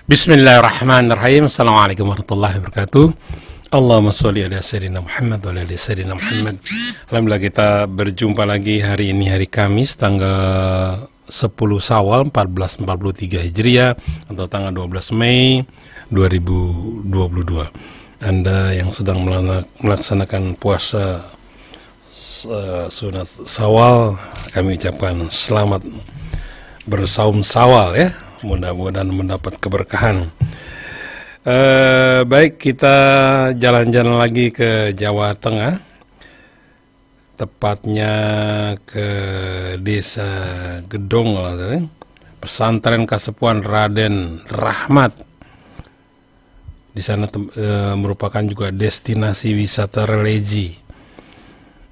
Bismillahirrahmanirrahim. Assalamualaikum warahmatullahi wabarakatuh. Allahumma sholli ala sayyidina Muhammad wa ala ali sayyidina Muhammad. Alhamdulillah kita berjumpa lagi hari ini, hari Kamis tanggal 10 Syawal 1443 Hijriah atau tanggal 12 Mei 2022. Anda yang sedang melaksanakan puasa sunat Syawal, kami ucapkan selamat bersaum Syawal ya. Mudah-mudahan mendapat keberkahan. Baik, kita jalan-jalan lagi ke Jawa Tengah, tepatnya ke Desa Gedong, Pesantren Kasepuhan Raden Rahmat. Di sana merupakan juga destinasi wisata religi.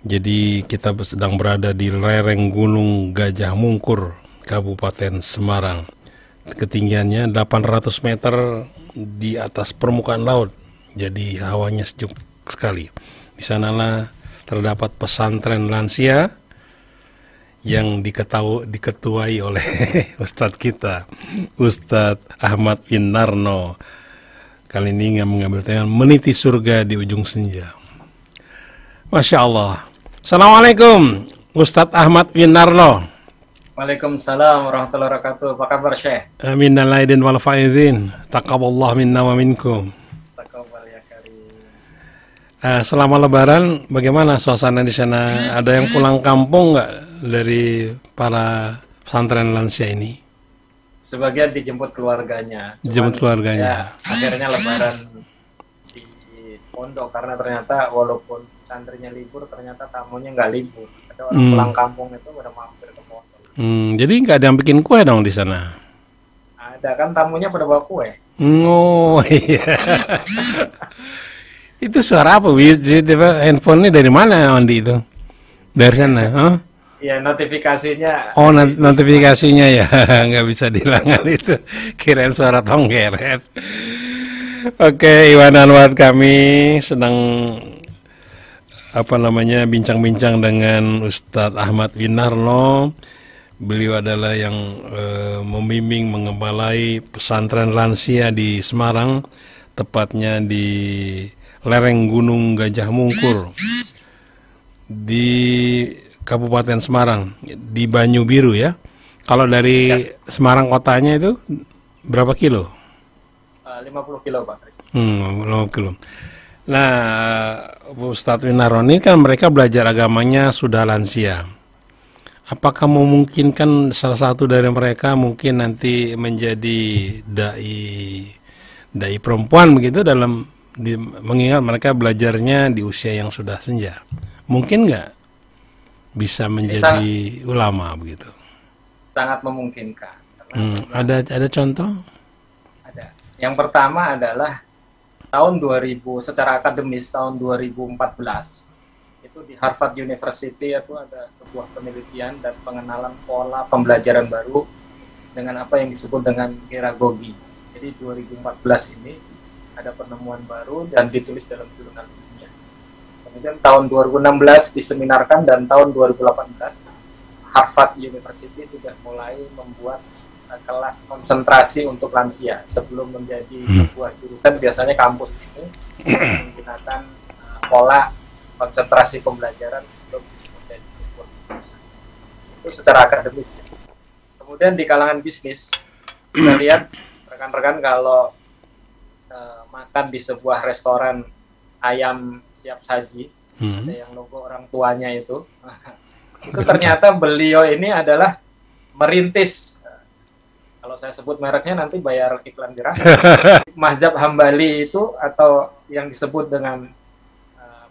Jadi kita sedang berada di lereng Gunung Gajah Mungkur, Kabupaten Semarang. Ketinggiannya 800 meter di atas permukaan laut, jadi hawanya sejuk sekali. Di sanalah terdapat pesantren lansia yang diketuai oleh Ustadz kita, Ustadz Ahmad Winarno. Kali ini mengambil tema meniti surga di ujung senja. Masya Allah. Assalamualaikum Ustadz Ahmad Winarno. Waalaikumsalam warahmatullahi wabarakatuh. Apa kabar, Syekh? Amin al aidin wal faizin. Taqabballah minna wa minkum. Taqabbal ya karim. Selama Lebaran, bagaimana suasana di sana? Ada yang pulang kampung nggak dari para pesantren lansia ini? Sebagian dijemput keluarganya. Dijemput keluarganya. Ya, akhirnya Lebaran di pondok karena ternyata walaupun santrinya libur, ternyata tamunya nggak libur. Ada orang pulang kampung itu pada mampir ke pondok. Jadi nggak ada yang bikin kue dong di sana? Ada, kan tamunya pada bawa kue. Oh iya. Itu suara apa? Handphone-nya dari mana, Andi itu? Dari sana? Oh? Iya, notifikasinya. Oh, notifikasinya ya, nggak bisa dihilangkan itu. Kirain suara tonggeret. Oke, Iwan Anwar kami sedang bincang-bincang dengan Ustadz Ahmad Winarno. Beliau adalah yang membimbing mengepalai pesantren lansia di Semarang, tepatnya di lereng Gunung Gajah Mungkur di Kabupaten Semarang, di Banyu Biru ya. Kalau dari Semarang kotanya itu berapa kilo? 50 kilo, Pak. 50 kilo. Nah, Ustadz Winarno ini kan mereka belajar agamanya sudah lansia. Apakah memungkinkan salah satu dari mereka mungkin nanti menjadi dai perempuan begitu mengingat mereka belajarnya di usia yang sudah senja? Mungkin nggak bisa menjadi ulama begitu? Sangat memungkinkan. Ada contoh? Ada. Yang pertama adalah tahun 2000 secara akademis tahun 2014 itu di Harvard University itu ada sebuah penelitian dan pengenalan pola pembelajaran baru dengan apa yang disebut dengan pedagogi. Jadi 2014 ini ada penemuan baru dan ditulis dalam jurnal ilmiah. Kemudian tahun 2016 diseminarkan dan tahun 2018 Harvard University sudah mulai membuat kelas konsentrasi untuk lansia. Sebelum menjadi sebuah jurusan, biasanya kampus ini menggunakan pola konsentrasi pembelajaran sebelum menjadi sebuah jurusan. Itu secara akademis. Ya. Kemudian di kalangan bisnis, kita lihat rekan-rekan kalau makan di sebuah restoran ayam siap saji, ada yang logo orang tuanya itu ternyata beliau ini adalah merintis. Kalau saya sebut mereknya nanti bayar iklan dirasa. Mazhab Hambali itu atau yang disebut dengan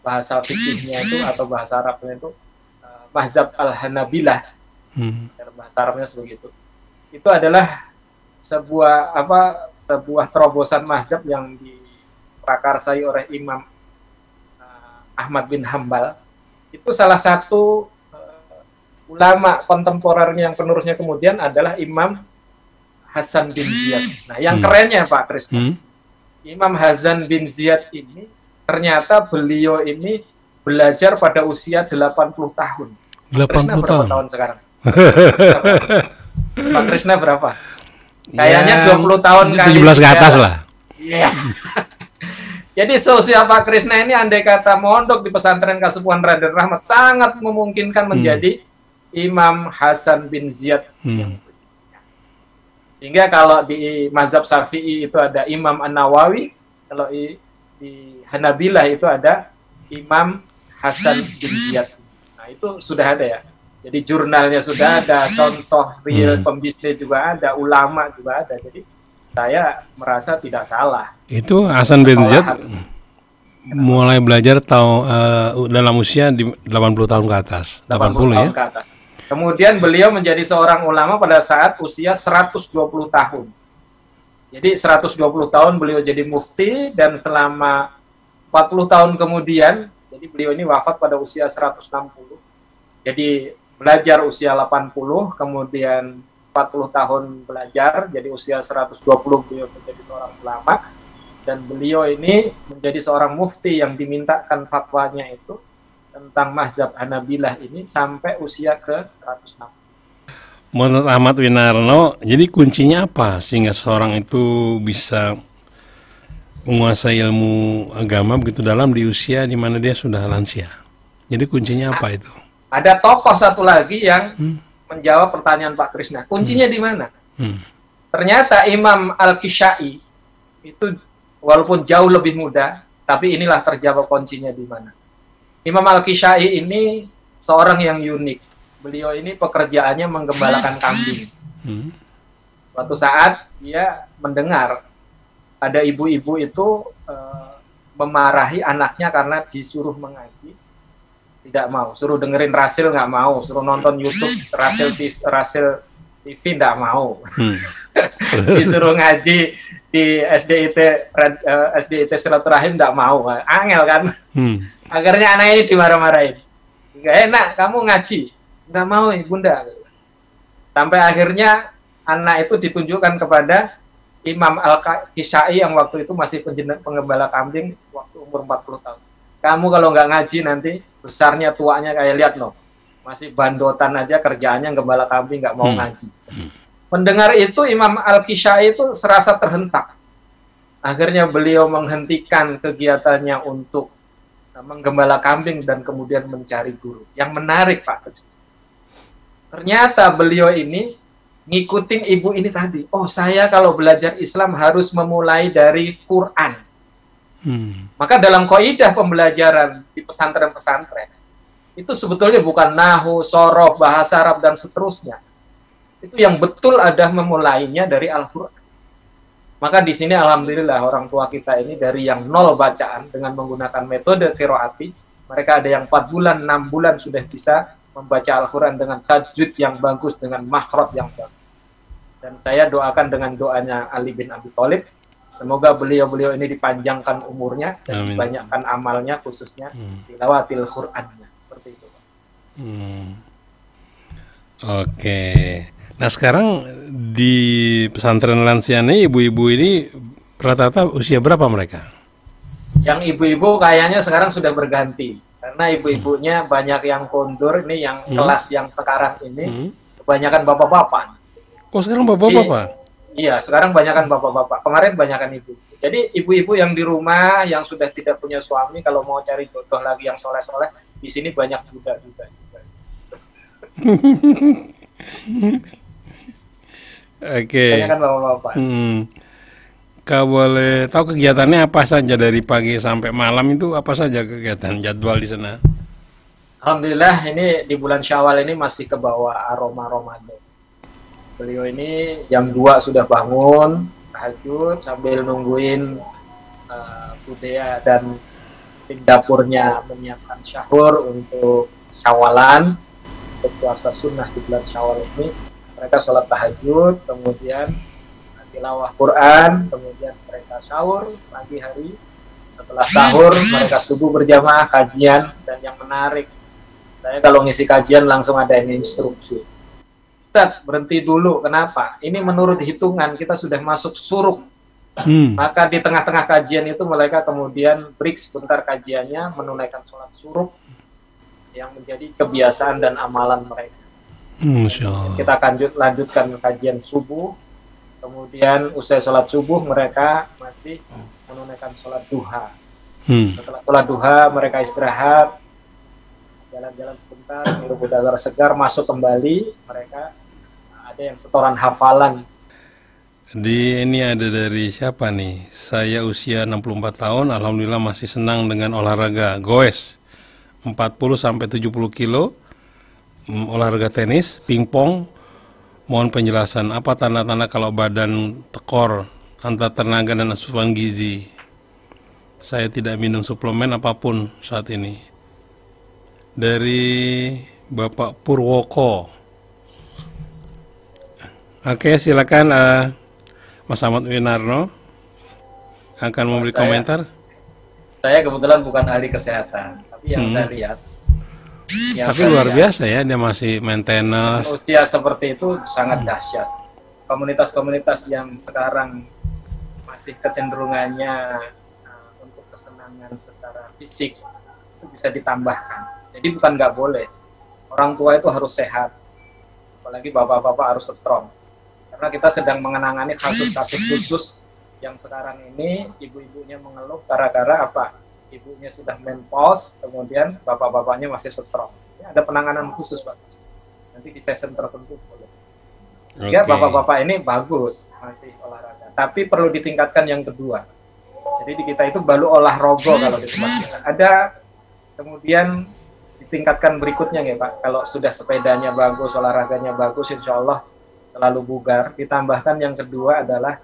bahasa fikihnya itu atau bahasa Arabnya itu Mazhab Al-Hanabilah. Bahasa Arabnya seperti itu. Itu adalah sebuah terobosan mazhab yang diprakarsai oleh Imam Ahmad bin Hambal. Itu salah satu ulama kontemporernya yang penerusnya kemudian adalah Imam Hasan bin Ziyad. Nah, yang kerennya Pak Krisna, Imam Hasan bin Ziyad ini ternyata beliau ini belajar pada usia 80 tahun. 80 Krisna berapa tahun sekarang? Pak Krisna berapa? Kayaknya Ya, 20 tahun kali 17 ke 3. atas lah. Iya. Jadi seusia Pak Krisna ini andai kata mondok di pesantren Kasepuhan Raden Rahmat sangat memungkinkan menjadi Imam Hasan bin Ziyad. Hmm. Sehingga kalau di mazhab Syafi'i itu ada Imam An-Nawawi, kalau di Hanabilah itu ada Imam Hasan bin Ziyad. Nah, itu sudah ada ya. Jadi jurnalnya sudah ada, contoh real pembisnis juga ada, ulama juga ada. Jadi saya merasa tidak salah. Itu Hasan bin Ziyad mulai belajar dalam usia di 80 tahun ke atas. 80 tahun ke atas. Kemudian beliau menjadi seorang ulama pada saat usia 120 tahun. Jadi 120 tahun beliau jadi mufti, dan selama 40 tahun kemudian, jadi beliau ini wafat pada usia 160. Jadi belajar usia 80, kemudian 40 tahun belajar, jadi usia 120 beliau menjadi seorang ulama, dan beliau ini menjadi seorang mufti yang dimintakan fatwanya itu tentang mazhab Hanabilah ini sampai usia ke 160. Menurut Ahmad Winarno, jadi kuncinya apa sehingga seorang itu bisa menguasai ilmu agama begitu dalam di usia di mana dia sudah lansia? Jadi kuncinya apa itu? Ada tokoh satu lagi yang menjawab pertanyaan Pak Krisna. Kuncinya di mana? Ternyata Imam Al-Kisha'i itu walaupun jauh lebih muda, tapi inilah terjawab kuncinya di mana. Imam Al-Kisha'i ini seorang yang unik. Beliau ini pekerjaannya menggembalakan kambing. Suatu saat dia mendengar ada ibu-ibu itu memarahi anaknya karena disuruh mengaji, tidak mau. Suruh dengerin Rasil nggak mau, suruh nonton YouTube Rasil TV nggak mau. Disuruh ngaji di SDIT Silaturahim nggak mau. Angel kan. Akhirnya anak ini dimarah-marahin. Nggak enak kamu ngaji. Nggak mau bunda. Sampai akhirnya anak itu ditunjukkan kepada Imam Al-Kisha'i yang waktu itu masih penggembala kambing waktu umur 40 tahun. Kamu kalau nggak ngaji nanti besarnya tuanya kayak lihat loh. Masih bandotan aja kerjaannya gembala kambing nggak mau ngaji. Mendengar itu Imam Al-Kisha'i itu serasa terhentak. Akhirnya beliau menghentikan kegiatannya untuk menggembala kambing dan kemudian mencari guru. Yang menarik Pak, ternyata beliau ini ngikutin ibu ini tadi. Oh, saya kalau belajar Islam harus memulai dari Quran. Maka dalam kaidah pembelajaran di pesantren-pesantren itu sebetulnya bukan nahu, sorof, bahasa Arab dan seterusnya. Itu yang betul ada memulainya dari Al-Quran. Maka di sini alhamdulillah orang tua kita ini dari yang nol bacaan dengan menggunakan metode qiraati, mereka ada yang 4 bulan, 6 bulan sudah bisa membaca Al-Quran dengan tajwid yang bagus, dengan makhraj yang bagus. Dan saya doakan dengan doanya Ali bin Abi Thalib, semoga beliau-beliau ini dipanjangkan umurnya dan dibanyakkan amalnya, khususnya tilawatil Qur'annya. Seperti itu. Oke. Nah sekarang di pesantren lansia ini ibu-ibu ini rata-rata usia berapa mereka? Yang ibu-ibu kayaknya sekarang sudah berganti. Karena ibu-ibunya banyak yang kondur, ini yang kelas yang sekarang ini kebanyakan bapak-bapak. Oh sekarang bapak-bapak? Iya, sekarang banyakkan bapak-bapak. Kemarin banyakkan ibu. Jadi ibu-ibu yang di rumah yang sudah tidak punya suami, kalau mau cari jodoh lagi yang soleh-soleh, di sini banyak juga. Oke. Banyakkan bapak-bapak. Kau boleh tahu kegiatannya apa saja dari pagi sampai malam itu apa saja kegiatan jadwal di sana? Alhamdulillah ini di bulan Syawal ini masih ke bawah aroma Ramadan. Beliau ini jam 2 sudah bangun, tahajud sambil nungguin budaya dan tim dapurnya menyiapkan sahur untuk Syawalan, untuk puasa sunnah di bulan Syawal ini. Mereka sholat tahajud, kemudian tilawah Quran, kemudian mereka sahur pagi hari. Setelah sahur mereka subuh berjamaah kajian, dan yang menarik, saya kalau ngisi kajian langsung ada yang instruksi. Ustaz, berhenti dulu. Kenapa? Ini menurut hitungan kita sudah masuk suruk. Maka di tengah-tengah kajian itu mereka kemudian break sebentar kajiannya, menunaikan sholat suruk yang menjadi kebiasaan dan amalan mereka. Masya Allah. Kita lanjutkan kajian subuh, Kemudian usai sholat subuh mereka masih menunaikan sholat duha. Setelah sholat duha mereka istirahat, jalan-jalan sebentar, hirup udara segar, masuk kembali. Mereka ada yang setoran hafalan. Ini ada dari siapa nih? Saya usia 64 tahun, alhamdulillah masih senang dengan olahraga goes 40-70 kilo, olahraga tenis, pingpong. Mohon penjelasan, apa tanda-tanda kalau badan tekor antar tenaga dan asupan gizi? Saya tidak minum suplemen apapun saat ini. Dari Bapak Purwoko. Oke, silakan Mas Ahmad Winarno akan memberi komentar. Saya kebetulan bukan ahli kesehatan, tapi yang saya lihat. Tapi luar biasa ya, dia masih maintenance. Usia seperti itu sangat dahsyat. Komunitas-komunitas yang sekarang masih kecenderungannya untuk kesenangan secara fisik itu bisa ditambahkan. Jadi bukan nggak boleh. Orang tua itu harus sehat, apalagi bapak-bapak harus strong. Karena kita sedang mengenangani kasus-kasus khusus yang sekarang ini ibu-ibunya mengeluh gara-gara apa? Ibunya sudah menopause, kemudian bapak-bapaknya masih strong. Ya, ada penanganan khusus, Pak. Nanti di session tertentu boleh. Ya, bapak-bapak ini bagus masih olahraga, tapi perlu ditingkatkan yang kedua. Jadi di kita itu baru olah rogo kalau di tempat kita. Ada kemudian ditingkatkan berikutnya ya Pak. Kalau sudah sepedanya bagus, olahraganya bagus, insya Allah selalu bugar. Ditambahkan yang kedua adalah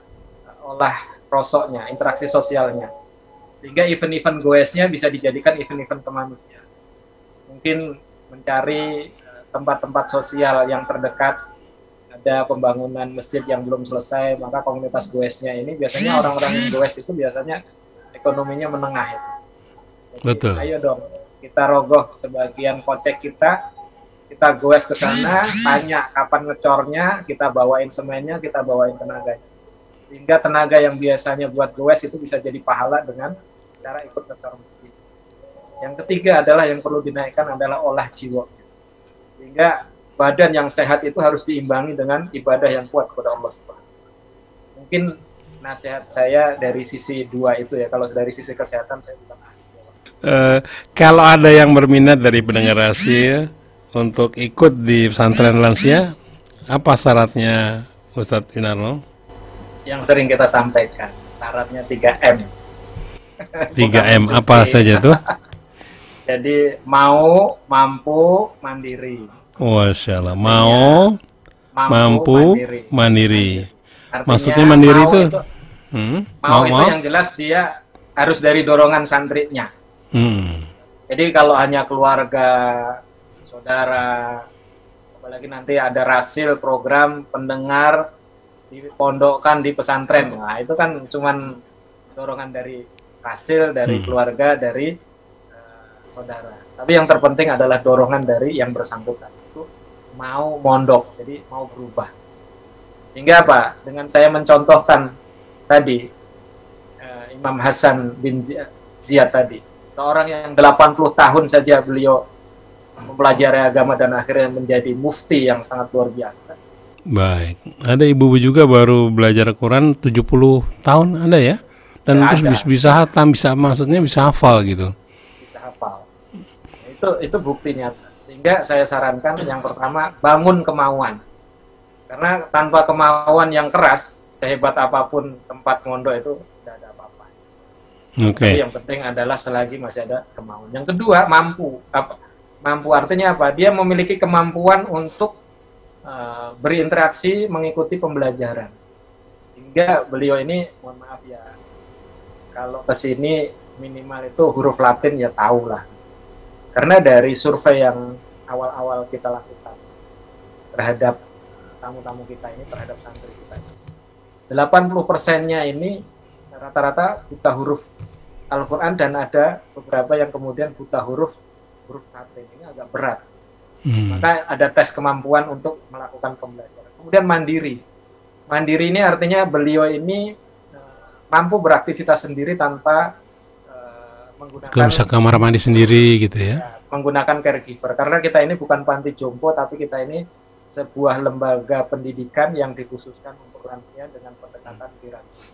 olah rosoknya, interaksi sosialnya. Sehingga event-event goesnya bisa dijadikan event-event kemanusiaan. Mungkin mencari tempat-tempat sosial yang terdekat, ada pembangunan masjid yang belum selesai, maka komunitas goesnya ini biasanya orang-orang yang goes itu biasanya ekonominya menengah itu. Jadi, betul. Ayo dong, kita rogoh sebagian kocek kita goes ke sana, tanya kapan ngecornya, kita bawain semennya, kita bawain tenaganya. Sehingga tenaga yang biasanya buat goes itu bisa jadi pahala dengan cara ikut ngecor masjid. Yang ketiga adalah yang perlu dinaikkan adalah olah jiwa. Sehingga badan yang sehat itu harus diimbangi dengan ibadah yang kuat kepada Allah SWT. Mungkin nasihat saya dari sisi dua itu ya. Kalau dari sisi kesehatan saya bukan ahli. Kalau ada yang berminat dari pendengar Rahasia untuk ikut di pesantren lansia, apa syaratnya Ustadz Winarno? Yang sering kita sampaikan, syaratnya 3M. 3M apa saja tuh? Jadi mau, mampu, mandiri. Masya Allah. Mau, mampu, mandiri. Artinya, maksudnya mandiri itu? Mau itu yang jelas dia harus dari dorongan santrinya. Jadi kalau hanya keluarga, saudara, apalagi nanti ada rasil program pendengar dipondokkan di pesantren, nah itu kan cuman dorongan dari hasil, dari keluarga, dari saudara. Tapi yang terpenting adalah dorongan dari yang bersangkutan itu mau mondok, jadi mau berubah. Sehingga apa? Dengan saya mencontohkan tadi Imam Hasan bin Ziyad tadi, seorang yang 80 tahun saja beliau mempelajari agama dan akhirnya menjadi mufti yang sangat luar biasa. Baik, ada ibu-ibu juga baru belajar Quran 70 tahun ada ya? Dan ya, terus bisa hatam, maksudnya bisa hafal gitu. Bisa hafal. Itu bukti nyata. Sehingga saya sarankan yang pertama bangun kemauan. Karena tanpa kemauan yang keras, sehebat apapun tempat mondok itu tidak ada apa-apa. Tapi yang penting adalah selagi masih ada kemauan. Yang kedua, mampu. Mampu artinya apa? Dia memiliki kemampuan untuk berinteraksi, mengikuti pembelajaran. Sehingga beliau ini, mohon maaf ya, kalau kesini minimal itu huruf Latin ya tahu lah. Karena dari survei yang awal-awal kita lakukan terhadap tamu-tamu kita ini, terhadap santri kita ini, 80%-nya ini rata-rata buta huruf Al-Quran dan ada beberapa yang kemudian buta huruf Latin. Ini agak berat. Maka ada tes kemampuan untuk melakukan pembelajaran. Kemudian mandiri. Mandiri ini artinya beliau ini mampu beraktivitas sendiri tanpa menggunakan... Kalau bisa kamar mandi sendiri gitu ya? Menggunakan caregiver. Karena kita ini bukan panti jompo, tapi kita ini sebuah lembaga pendidikan yang dikhususkan untuk untuk lansia dengan pendekatan piramida.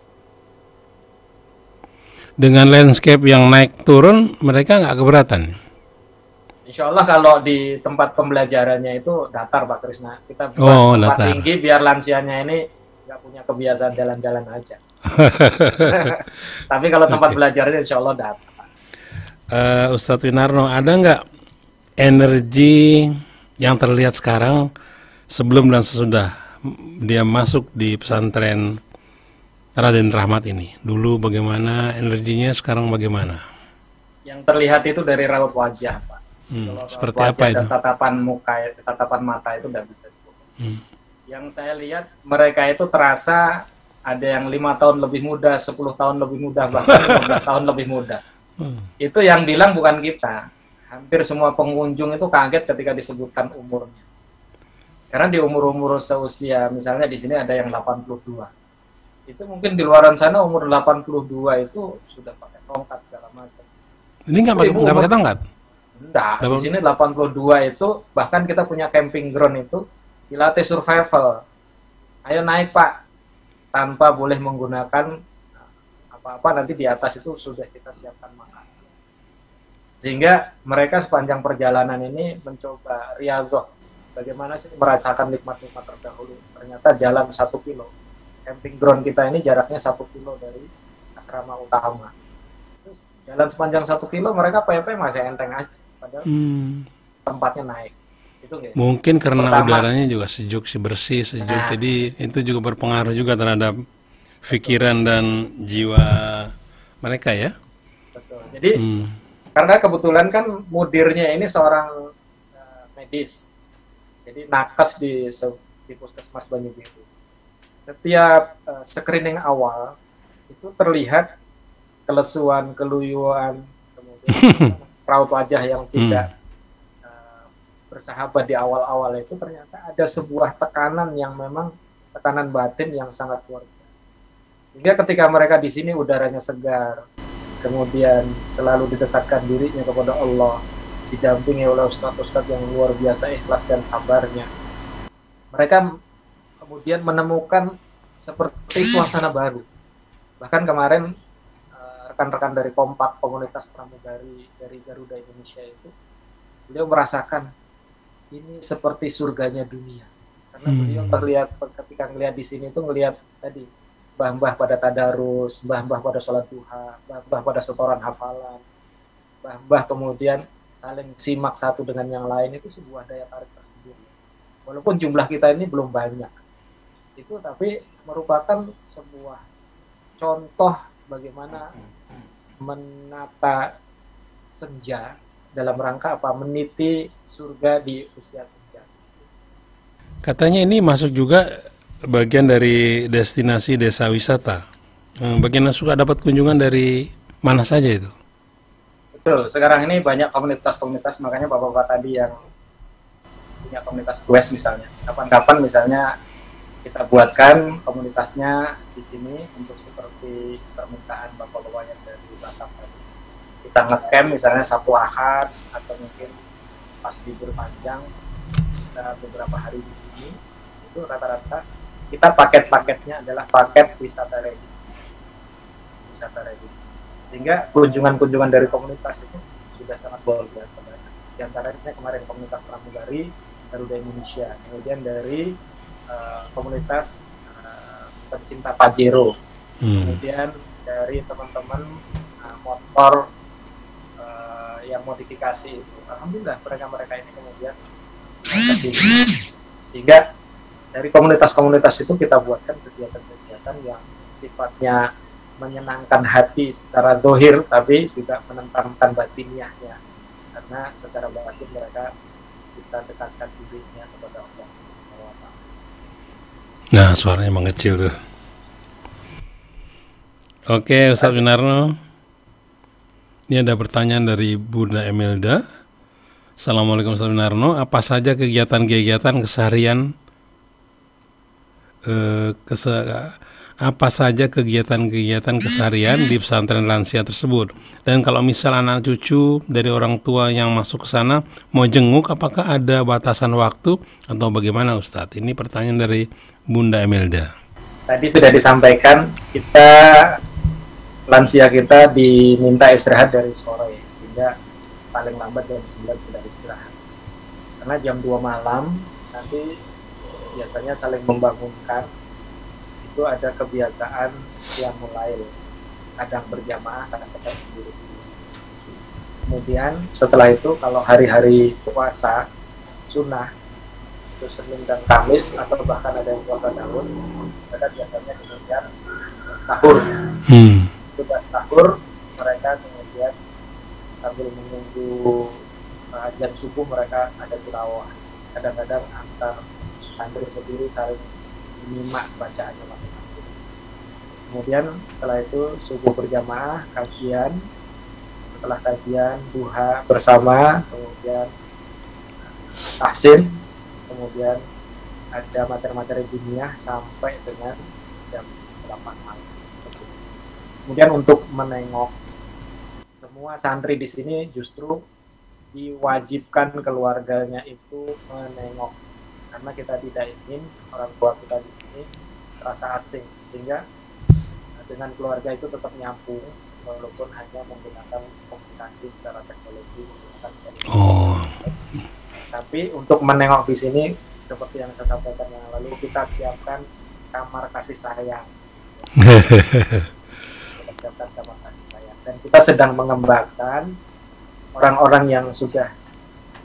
Dengan landscape yang naik turun, mereka nggak keberatan? Insya Allah kalau di tempat pembelajarannya itu datar Pak Krisna. Kita buat Oh, tempat datar. tinggi biar lansianya ini nggak punya kebiasaan jalan-jalan aja. Tapi kalau tempat belajarnya insya Allah datar. Ustadz Winarno, ada nggak energi yang terlihat sekarang sebelum dan sesudah dia masuk di pesantren Raden Rahmat ini? Dulu bagaimana energinya, sekarang bagaimana? Yang terlihat itu dari raut wajah, Pak. Kalau Seperti raut apa wajah itu? dan tatapan muka, tatapan mata itu tidak bisa dibohongi. Hmm. Yang saya lihat mereka itu terasa ada yang 5 tahun lebih muda, 10 tahun lebih muda, bahkan 15 tahun lebih muda. Itu yang bilang bukan kita. Hampir semua pengunjung itu kaget ketika disebutkan umurnya. Karena di umur-umur seusia, misalnya di sini ada yang 82. Itu mungkin di luaran sana umur 82 itu sudah pakai tongkat segala macam. Ini nggak pakai tongkat? Enggak, di sini 82 itu bahkan kita punya camping ground itu dilatih survival. Ayo naik Pak, tanpa boleh menggunakan apa-apa, nanti di atas itu sudah kita siapkan makan. Sehingga mereka sepanjang perjalanan ini mencoba riyadhah, bagaimana sih merasakan nikmat-nikmat terdahulu. Ternyata jalan 1 kilo. Camping ground kita ini jaraknya 1 kilo dari asrama utama. Terus jalan sepanjang 1 kilo mereka PP masih enteng aja, padahal tempatnya naik. Itu gitu. Mungkin karena udaranya juga sejuk, bersih, sejuk. Jadi itu juga berpengaruh juga terhadap pikiran dan jiwa mereka ya. Betul. Jadi karena kebetulan kan mudirnya ini seorang medis. Jadi nakes di Puskesmas Banyu Biru. Setiap screening awal itu terlihat kelesuan, keluyuan, kemudian raut wajah yang tidak bersahabat di awal-awal itu, ternyata ada sebuah tekanan yang memang tekanan batin yang sangat luar biasa. Sehingga ketika mereka di sini udaranya segar, kemudian selalu didekatkan dirinya kepada Allah, didampingi oleh ustadz-ustadz yang luar biasa ikhlas dan sabarnya, mereka kemudian menemukan seperti suasana baru. Bahkan kemarin rekan-rekan dari Kompak komunitas pramugari dari Garuda Indonesia itu, beliau merasakan ini seperti surganya dunia. Karena beliau ketika ngelihat di sini itu ngelihat tadi mbah-mbah pada tadarus, mbah-mbah pada sholat duha, mbah-mbah pada setoran hafalan, mbah-mbah kemudian saling simak satu dengan yang lain, itu sebuah daya tarik tersendiri. Walaupun jumlah kita ini belum banyak, itu tapi merupakan sebuah contoh bagaimana menata senja dalam rangka apa? Meniti surga di usia senja. Katanya ini masuk juga bagian dari destinasi desa wisata. Bagian suka dapat kunjungan dari mana saja itu? Betul, sekarang ini banyak komunitas-komunitas, makanya bapak-bapak tadi yang punya komunitas quest misalnya, kapan-kapan misalnya kita buatkan komunitasnya di sini untuk seperti permintaan bapak-bapak yang dari Batam tadi. Kita ngecamp misalnya Sabtu Ahad atau mungkin pas libur panjang kita beberapa hari di sini, itu rata-rata kita paket-paketnya adalah paket wisata religi. Sehingga kunjungan-kunjungan dari komunitas itu sudah sangat luar biasa banyak. Di antaranya kemarin komunitas pramugari Garuda Indonesia, kemudian dari komunitas pencinta Pajero, kemudian dari teman-teman motor yang modifikasi itu. Alhamdulillah mereka ini kemudian kesini. Sehingga dari komunitas-komunitas itu kita buatkan kegiatan-kegiatan yang sifatnya menyenangkan hati secara zahir, tapi juga menenteramkan batiniahnya, karena secara batin mereka kita dekatkan dirinya kepada Allah Subhanahu wa Ta'ala. Nah, suaranya emang kecil tuh. Oke, Ustadz Winarno. Ini ada pertanyaan dari Bunda Emelda. Assalamualaikum Ustadz Winarno. Apa saja kegiatan-kegiatan keseharian apa saja kegiatan-kegiatan keseharian di pesantren lansia tersebut? Dan kalau misal anak cucu dari orang tua yang masuk ke sana mau jenguk, apakah ada batasan waktu atau bagaimana Ustadz? Ini pertanyaan dari Bunda Emelda. Tadi sudah disampaikan, kita lansia kita diminta istirahat dari sore, sehingga paling lambat jam 9 sudah istirahat. Karena jam 2 malam nanti biasanya saling membangunkan, itu ada kebiasaan yang mulai kadang berjamaah, kadang-kadang sendiri-sendiri. Kemudian setelah itu kalau hari-hari puasa sunnah, itu Senin dan Kamis atau bahkan ada yang puasa daun, mereka biasanya kemudian sahur. Sudah sahur, mereka kemudian sambil menunggu azan subuh mereka ada tilawah. Kadang-kadang antar santri sendiri saling menyimak bacaannya masing-masing. Kemudian setelah itu subuh berjamaah, kajian. Setelah kajian, duha bersama, kemudian tahsin, kemudian ada materi-materi diniyah sampai dengan jam 8 malam. Kemudian untuk menengok, semua santri di sini justru diwajibkan keluarganya itu menengok, karena kita tidak ingin orang tua kita di sini terasa asing, sehingga dengan keluarga itu tetap nyambung walaupun hanya menggunakan komunikasi secara teknologi, menggunakan seluler. Tapi untuk menengok di sini seperti yang saya sampaikan yang lalu, kita siapkan kamar kasih sayang. Kita siapkan kamar kasih sayang, dan kita sedang mengembangkan orang-orang yang sudah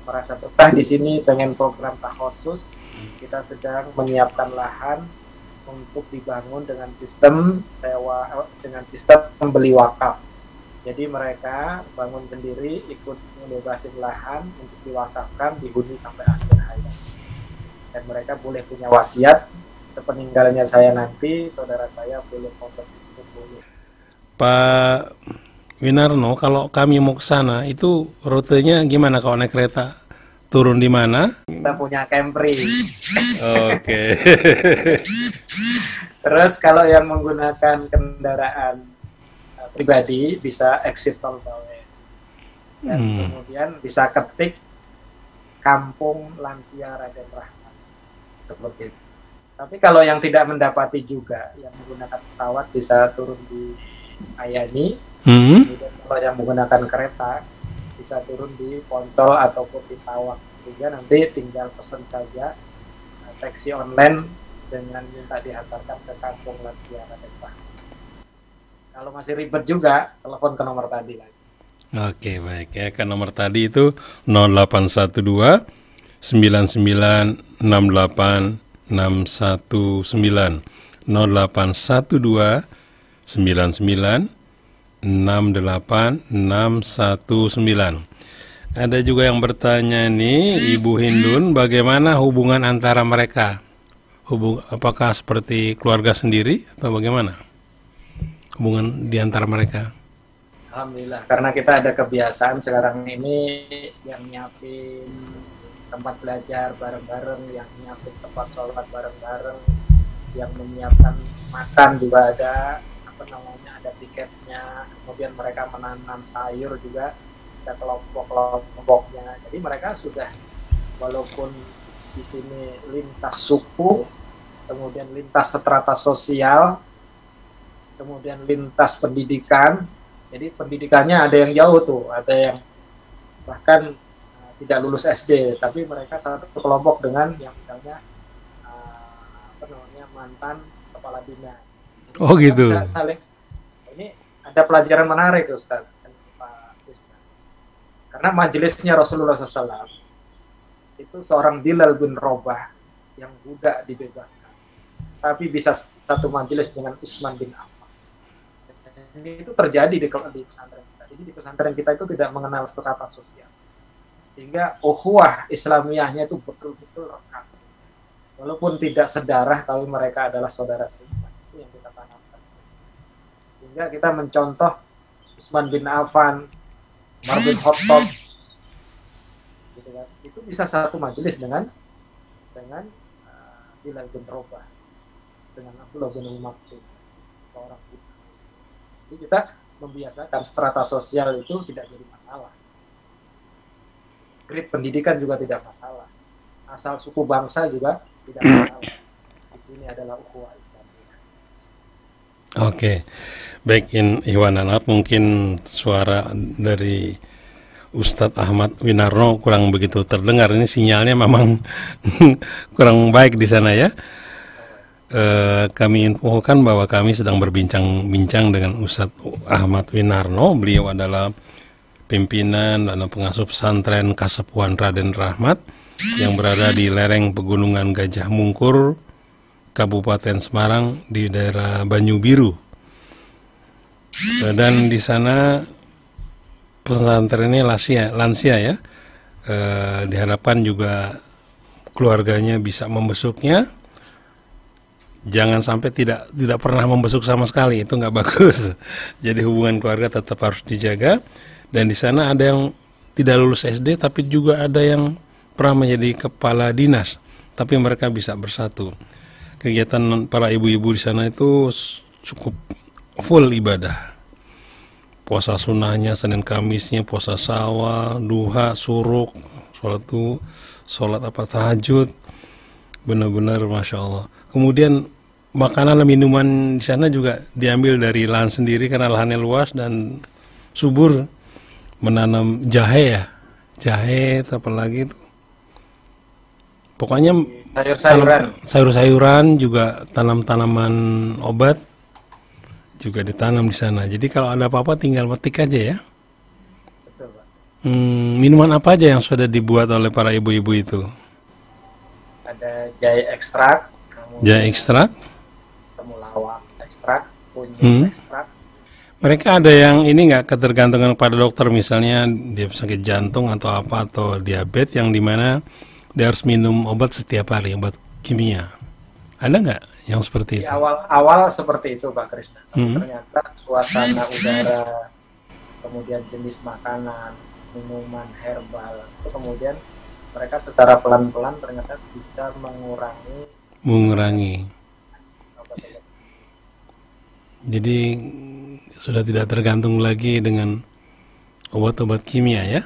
merasa betah di sini, pengen program takhusus. Kita sedang menyiapkan lahan untuk dibangun dengan sistem sewa, dengan sistem membeli wakaf. Jadi mereka bangun sendiri, ikut membebasin lahan untuk diwakafkan, dihuni sampai akhir hayat. Dan mereka boleh punya wasiat, sepeninggalnya saya nanti, saudara saya boleh pondok di situ boleh. Pak Winarno, kalau kami mau ke sana, itu rutenya gimana kalau naik kereta? Turun di mana? Kita punya Kempri. Oke. Terus kalau yang menggunakan kendaraan pribadi bisa exit tol Bawen. Dan kemudian bisa ketik Kampung Lansia Raden Rahmat. Seperti itu. Tapi kalau yang tidak mendapati juga, yang menggunakan pesawat bisa turun di Ayani. Kemudian kalau yang menggunakan kereta bisa turun di Poncol ataupun di Tawang, sehingga nanti tinggal pesan saja taksi online dengan minta dihantarkan ke Kampung Lansia Raden Rahmat. Kalau masih ribet juga, telepon ke nomor tadi lagi. Oke, baik ya, ke nomor tadi itu 0812 9968 619 0812 99 68619. Ada juga yang bertanya nih, Ibu Hindun, bagaimana hubungan antara mereka? Apakah seperti keluarga sendiri atau bagaimana hubungan di antara mereka? Alhamdulillah, karena kita ada kebiasaan sekarang ini yang nyiapin tempat belajar bareng-bareng, yang nyiapin tempat sholat bareng-bareng, yang menyiapkan makan juga ada, ada tiketnya, kemudian mereka menanam sayur juga, ada kelompok-kelompoknya. Jadi mereka sudah, walaupun di sini lintas suku, kemudian lintas strata sosial, kemudian lintas pendidikan. Jadi pendidikannya ada yang jauh tuh, ada yang bahkan tidak lulus SD, tapi mereka satu kelompok dengan yang misalnya mantan kepala dinas. Jadi oh gitu. Saling, ini ada pelajaran menarik Ustaz, Pak Krishna. Karena majelisnya Rasulullah SAW itu seorang Bilal bin Rabah yang budak dibebaskan, tapi bisa satu majelis dengan Utsman bin Affan. Ini itu terjadi di pesantren kita. Jadi di pesantren kita itu tidak mengenal strata sosial, sehingga ukhuwah Islamiyahnya itu betul-betul rekat. Walaupun tidak sedarah, tapi mereka adalah saudara seiman. Itu yang kita tanamkan. Sehingga kita mencontoh Utsman bin Affan, Umar bin Khattab, gitu kan. Itu bisa satu majelis dengan Bilal bin Rabah, dengan Abdullah bin Maktum, seorang budak. Jadi kita membiasakan strata sosial itu tidak jadi masalah. Grade pendidikan juga tidak masalah. Asal suku bangsa juga tidak masalah. Di sini adalah ukhuwah Islamiyah. Oke, baik Iwan Anat, mungkin suara dari Ustadz Ahmad Winarno kurang begitu terdengar. Ini sinyalnya memang kurang baik di sana ya. Kami infokan bahwa kami sedang berbincang-bincang dengan Ustadz Ahmad Winarno. Beliau adalah pimpinan dan pengasuh pesantren Kasepuhan Raden Rahmat yang berada di lereng pegunungan Gajah Mungkur, Kabupaten Semarang di daerah Banyu Biru. Dan di sana pesantren ini lansia ya. Diharapkan juga keluarganya bisa membesuknya. Jangan sampai tidak pernah membesuk sama sekali, itu nggak bagus. Jadi hubungan keluarga tetap harus dijaga. Dan di sana ada yang tidak lulus SD, tapi juga ada yang pernah menjadi kepala dinas, tapi mereka bisa bersatu. Kegiatan para ibu-ibu di sana itu cukup full ibadah. Puasa sunnahnya Senin Kamisnya, puasa Syawal, duha, suruk, sholat tahajud, benar-benar masya Allah. Kemudian makanan dan minuman di sana juga diambil dari lahan sendiri karena lahannya luas dan subur. Menanam jahe ya, jahe apa lagi itu. Pokoknya sayur-sayuran juga, tanam-tanaman obat juga ditanam di sana. Jadi kalau ada apa-apa tinggal petik aja ya. Betul, Pak. Minuman apa aja yang sudah dibuat oleh para ibu-ibu itu? Ada jahe ekstrak, Jahe ekstrak, temulawak ekstrak, kunyit ekstrak. Mereka ada yang ini nggak ketergantungan pada dokter, misalnya dia sakit jantung atau apa atau diabetes yang dimana dia harus minum obat setiap hari, obat kimia. Ada nggak yang seperti Di itu? awal seperti itu Pak Krisna. Ternyata suasana udara, kemudian jenis makanan, minuman herbal, itu kemudian mereka secara pelan-pelan ternyata bisa mengurangi. Jadi sudah tidak tergantung lagi dengan obat-obat kimia ya.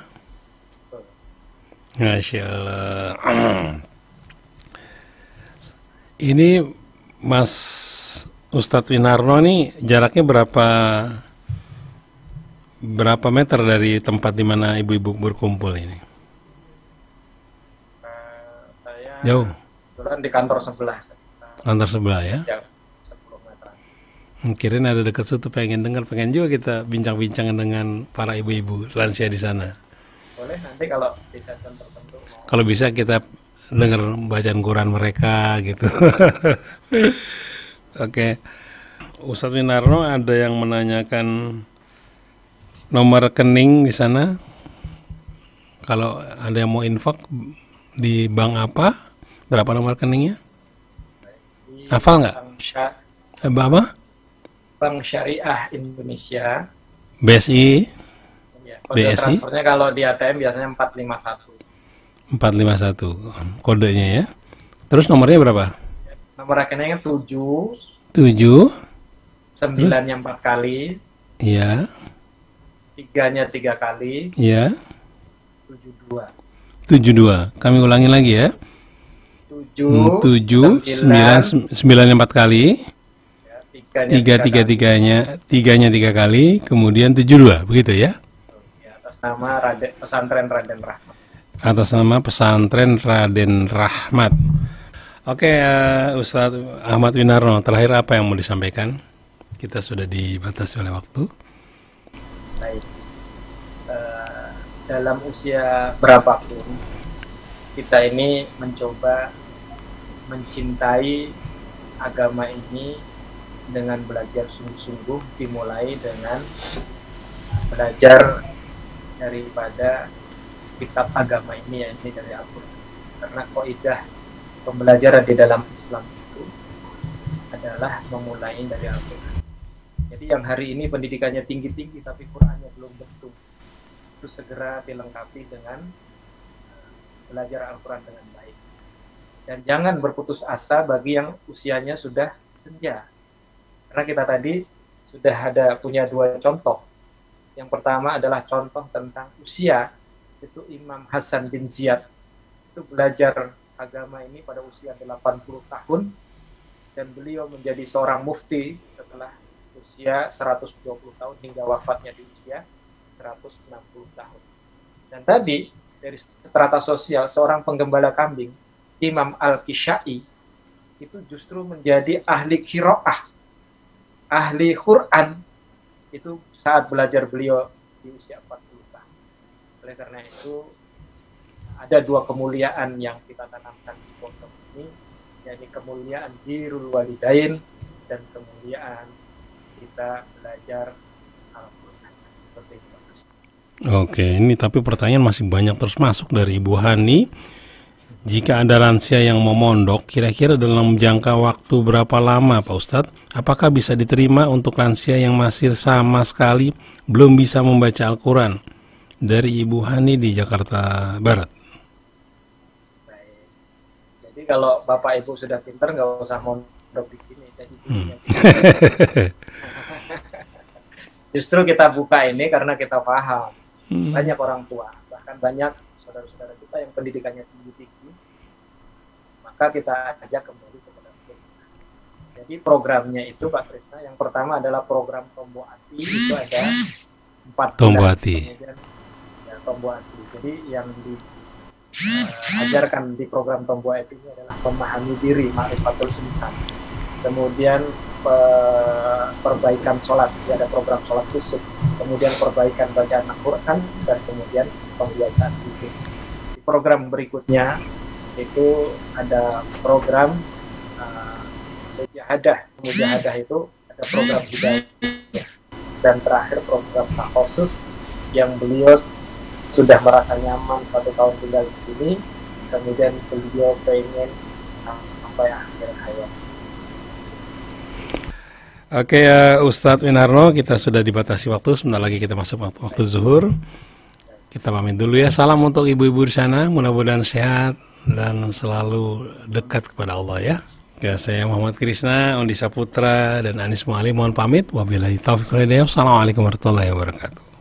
Masya Allah. Ini Mas Ustadz Winarno nih jaraknya berapa meter dari tempat di mana ibu-ibu berkumpul ini? Saya Jauh. kebetulan di kantor sebelah. Kantor sebelah ya. Jauh, 10 meter. Kirain ada dekat situ, pengen juga kita bincang-bincang dengan para ibu-ibu lansia di sana. Boleh nanti kalau di session tertentu mau. Kalau bisa kita dengar bacaan Quran mereka gitu. Oke. Ustadz Winarno ada yang menanyakan nomor rekening di sana. Kalau ada yang mau infak di bank apa? Berapa nomor rekeningnya? Hafal nggak? Apa? Bank Syariah Indonesia. BSI. Ya, kode transfernya kalau di ATM biasanya 451. 451 kodenya ya. Terus nomornya berapa? Nomor rekeningnya 7 9-nya 4 kali. Iya. 3-nya 3 kali. Iya. 72. Kami ulangi lagi ya. 7 9 9-nya 4 kali. 3-3-3-nya 3 kali, kemudian 72, begitu ya? Atas nama pesantren Raden Rahmat. Atas nama pesantren Raden Rahmat. Oke, Ustadz Ahmad Winarno, terakhir apa yang mau disampaikan? Kita sudah dibatasi oleh waktu. Baik. Dalam usia berapapun, kita ini mencoba mencintai agama ini dengan belajar sungguh-sungguh, dimulai dengan belajar daripada kitab agama ini, ya, ini dari Al-Quran. Karena kaidah pembelajaran di dalam Islam itu adalah memulai dari Al-Quran. Jadi yang hari ini pendidikannya tinggi-tinggi tapi Qurannya belum betul, itu segera dilengkapi dengan belajar Al-Quran dengan baik. Dan jangan berputus asa bagi yang usianya sudah senja. Karena kita tadi sudah punya 2 contoh. Yang pertama adalah contoh tentang usia. Itu Imam Hasan bin Ziyad. Itu belajar agama ini pada usia 80 tahun. Dan beliau menjadi seorang mufti setelah usia 120 tahun hingga wafatnya di usia 160 tahun. Dan tadi dari strata sosial seorang penggembala kambing, Imam Al-Kishai, itu justru menjadi ahli qiraah, ahli Quran, itu saat belajar beliau di usia 40 tahun. Oleh karena itu, ada dua kemuliaan yang kita tanamkan di pondok ini, yaitu kemuliaan birrul walidain dan kemuliaan kita belajar Al-Quran. Seperti itu. Oke, ini tapi pertanyaan masih banyak terus masuk dari Ibu Hani. Jika ada lansia yang mau mondok, kira-kira dalam jangka waktu berapa lama Pak Ustadz? Apakah bisa diterima untuk lansia yang masih sama sekali belum bisa membaca Al-Quran? Dari Ibu Hani di Jakarta Barat. Baik. Jadi kalau Bapak Ibu sudah pintar, nggak usah mondok di sini. Jadi justru kita buka ini karena kita paham. Banyak orang tua, bahkan banyak saudara-saudara kita yang pendidikannya tinggi-tinggi, maka kita ajak kembali kepada kita. Jadi programnya itu Pak Krisna, yang pertama adalah program Tombo Ati, itu ada 4 Tombo bulan. Ati. Kemudian ya, Tombo Ati. Jadi yang diajarkan di program Tombo Ati ini adalah memahami diri, ma'rifatul insan. Kemudian perbaikan sholat, ada program sholat khusus, kemudian perbaikan bacaan Al-Quran, dan kemudian pembiasaan zikir. Di program berikutnya itu ada program mujahadah. Mujahadah itu ada program hidayah, dan terakhir program khusus yang beliau sudah merasa nyaman 1 tahun tinggal di sini, kemudian beliau pengen sampai akhir hayat. Oke, Ustadz Winarno, kita sudah dibatasi waktu. Sebentar lagi kita masuk waktu zuhur. Kita pamit dulu ya. Salam untuk ibu-ibu di sana. Mudah-mudahan sehat dan selalu dekat kepada Allah ya. Ya, saya Muhammad Krisna, Undi Saputra, dan Anis Muali mohon pamit. Wabillahi taufiq wal hidayah. Assalamualaikum warahmatullahi wabarakatuh.